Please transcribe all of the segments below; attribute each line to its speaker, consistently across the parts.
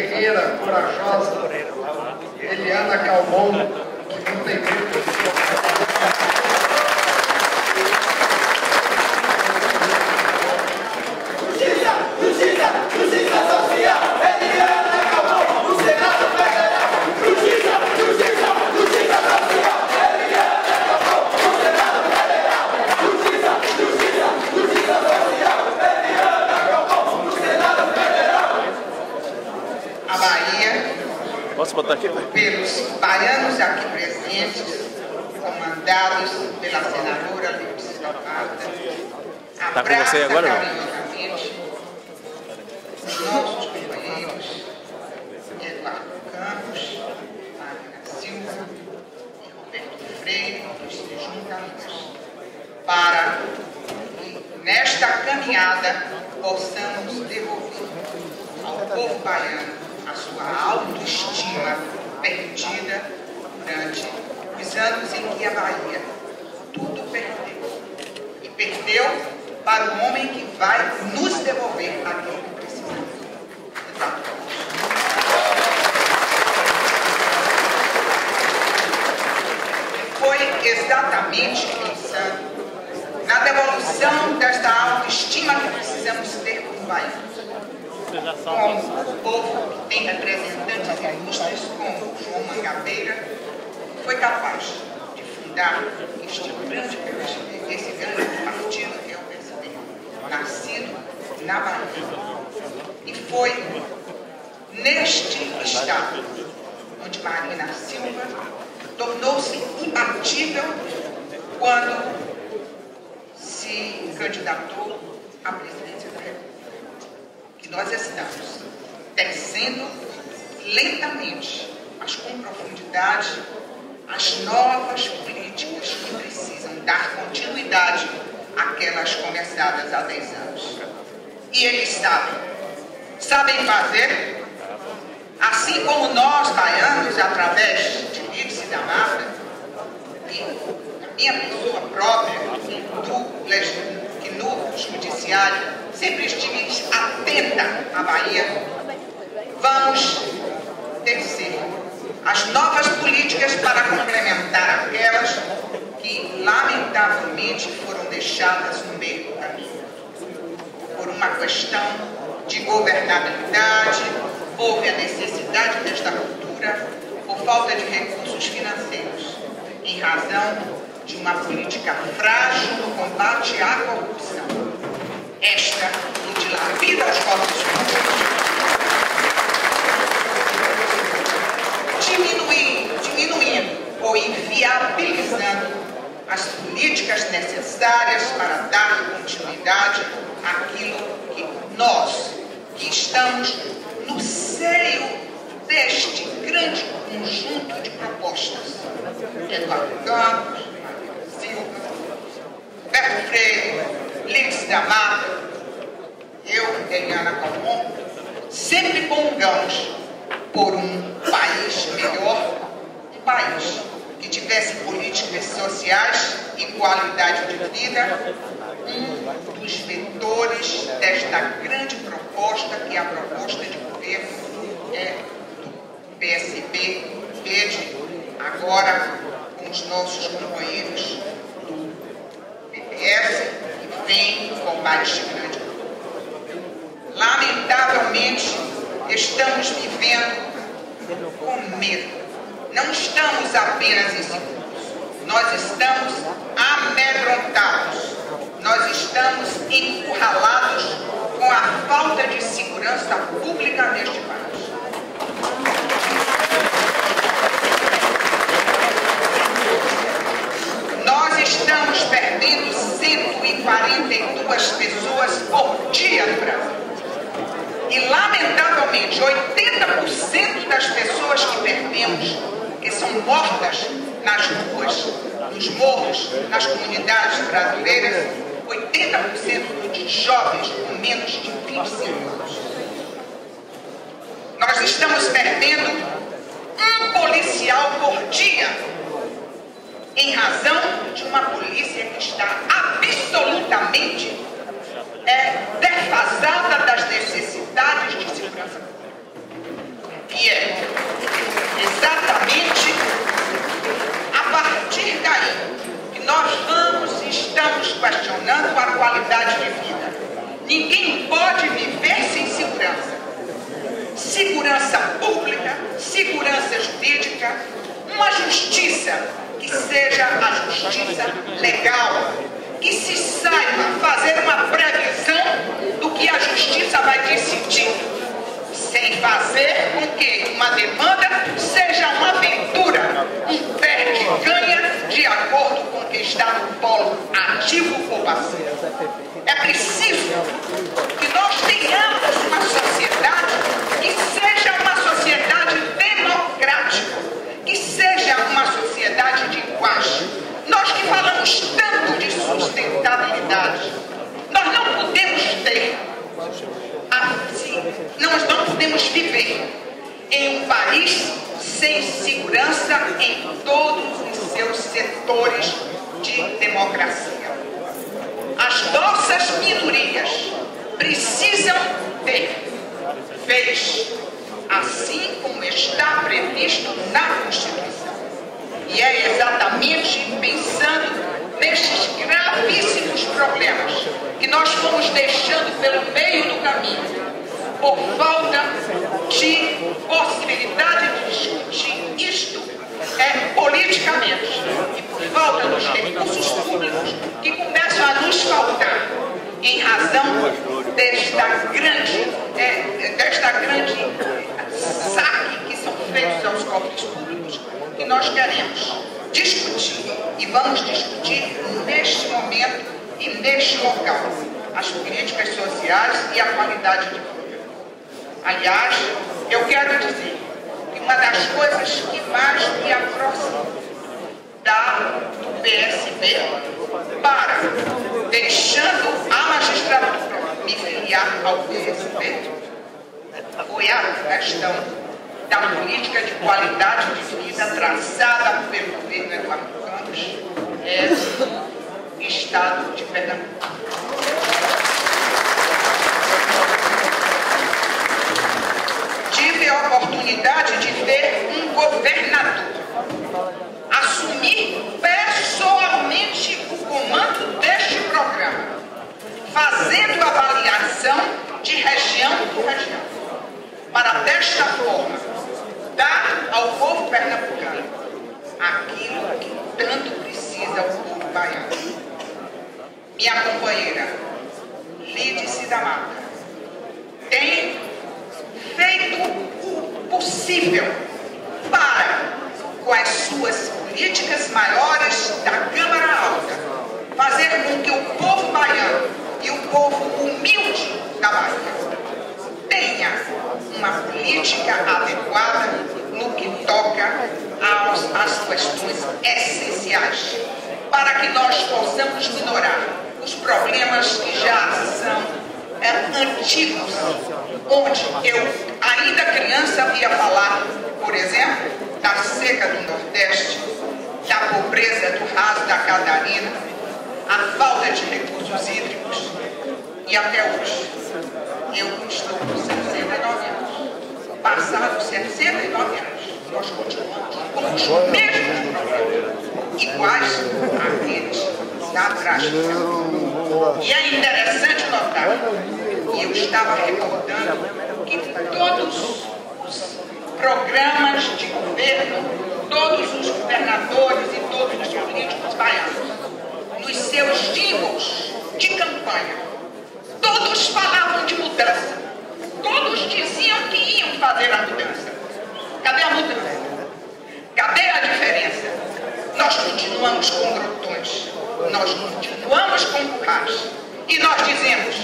Speaker 1: guerreira, corajosa, Eliana Calmon, que não tem medo.
Speaker 2: Justiça social, Eliana Calmon, no Senado Federal. Justiça social, Eliana Calmon, no Senado Federal. Justiça social, Eliana Calmon, no Senado Federal.
Speaker 3: A Bahia,
Speaker 4: posso botar aqui?
Speaker 3: Pelos baianos aqui presentes, comandados pela senadora Lúcia Marta,
Speaker 4: Tá com você agora, não?
Speaker 3: carinhosamente os nossos companheiros Eduardo Campos, Magna Silva e Roberto Freire, que se juntam a nós, para que nesta caminhada possamos devolver ao povo baiano a sua autoestima perdida durante os anos em que a Bahia tudo perdeu. E perdeu para o homem que vai nos devolver aquilo que precisamos. Foi exatamente pensando na devolução desta autoestima que precisamos ter como baianos. Como o povo que tem representantes ilustres como João Mangabeira foi capaz de fundar esse grande partido que é o PSB, nascido na Bahia. E foi neste estado onde Marina Silva tornou-se imbatível quando se candidatou à presidência da República. Que nós estamos tecendo lentamente, mas com profundidade, as novas políticas que precisam dar continuidade àquelas começadas há 10 anos. E eles sabem fazer, assim como nós, baianos, através de Lídice da Mata, e a minha pessoa própria, que no judiciário sempre estive atenta à Bahia, vamos tecer as novas políticas para complementar aquelas que, lamentavelmente, foram deixadas no meio do caminho. Por uma questão de governabilidade, houve a necessidade desta ruptura por falta de recursos financeiros, em razão de uma política frágil no combate à corrupção. Esta que dilapida os cofres públicos, diminuindo ou inviabilizando as políticas necessárias para dar continuidade àquilo que nós, que estamos no seio deste grande conjunto de propostas, Eduardo Campos, Silva, Roberto Freire, Lídice da Mata, eu, Eliana Calmon, sempre comungamos por um país melhor, um país que tivesse políticas sociais e qualidade de vida, um dos vetores desta grande proposta, que é a proposta de governo do PSB, rede, agora com os nossos companheiros do PPS, que vem com mais grande. Lamentavelmente, estamos vivendo com medo. Não estamos apenas inseguros, nós estamos amedrontados, nós estamos encurralados com a falta de segurança pública neste país. Nós estamos perdendo 142 pessoas por dia no Brasil. E, lamentavelmente, 80% das pessoas que perdemos, que são mortas nas ruas, nos morros, nas comunidades brasileiras, 80% de jovens com menos de 25 anos. Nós estamos perdendo um policial por dia, em razão de uma polícia que está absolutamente defasada das necessidades de segurança. estamos questionando a qualidade de vida. Ninguém pode viver sem segurança. Segurança pública, segurança jurídica, uma justiça que seja a justiça legal, que se saiba fazer uma previsão do que a justiça vai decidir, sem fazer com que uma demanda seja uma aventura, um perde-ganha de acordo com o que está no polo ativo ou passivo. É preciso que nós tenhamos uma sociedade que seja uma sociedade democrática, que seja uma sociedade de iguais. Nós que falamos tanto de sustentabilidade, nós não podemos ter assim, nós não podemos viver em um país sem segurança em todos os seus setores de democracia. As nossas minorias precisam ter vez, assim como está previsto na Constituição. E é exatamente pensando nestes gravíssimos problemas que nós fomos deixando pelo meio do caminho, por falta de possibilidade de discutir isto politicamente, e por falta dos recursos públicos que começam a nos faltar em razão desta grande saque que são feitos aos cofres públicos, que nós queremos discutir e vamos discutir neste momento e neste local as políticas sociais e a qualidade de vida. Aliás, eu quero dizer que uma das coisas que mais me aproxima do PSB, deixando a magistratura me filiar ao PSB, foi a questão da política de qualidade de vida traçada pelo governo Eduardo Campos no estado de Pernambuco. Tive a oportunidade de ver um governador assumir pessoalmente o comando deste programa, fazendo avaliação de região por região, para desta forma dar ao povo pernambucano aquilo que tanto precisa o povo baiano. Minha companheira Lídice da Mata tem feito o possível para, com as suas políticas maiores da Câmara Alta, fazer com que o povo baiano e o povo humilde da Bahia tenha uma política adequada no que toca às questões essenciais, para que nós possamos minorar os problemas que já são antigos, onde eu, ainda criança, ia falar, por exemplo, da seca do Nordeste, da pobreza do Raso da Catarina, a falta de recursos hídricos, e até hoje. Eu estou com 69 anos. Passados 69 anos, nós continuamos com os mesmos problemas, iguais àqueles lá atrás. E é interessante notar, e eu estava recordando, que todos os programas de governo, todos os governadores e todos os políticos baianos, nos seus jingles de campanha, todos falavam de mudança. Todos diziam que iam fazer a mudança. Cadê a mudança? Cadê a diferença? Nós continuamos com grotões, nós continuamos com currais. E nós dizemos,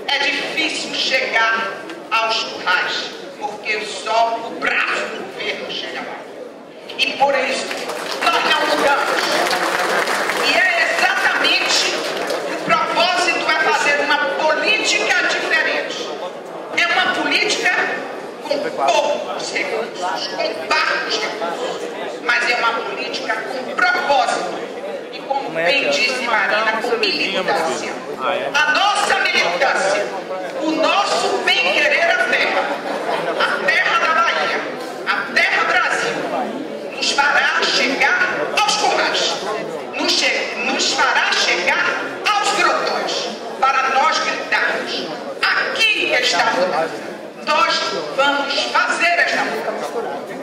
Speaker 3: é difícil chegar aos currais, porque só o braço do governo chega lá. E por isso, nós não mudamos. E é exatamente o propósito é fazer uma política diferente. É uma política com poucos recursos, com parcos recursos, mas é uma política com propósito. E como bem disse Marina, com militância. A nossa militância, o nosso bem-querer à terra da Bahia, a terra Brasil, nos fará chegar aos currais, nos fará chegar ao Nós vamos fazer esta luta.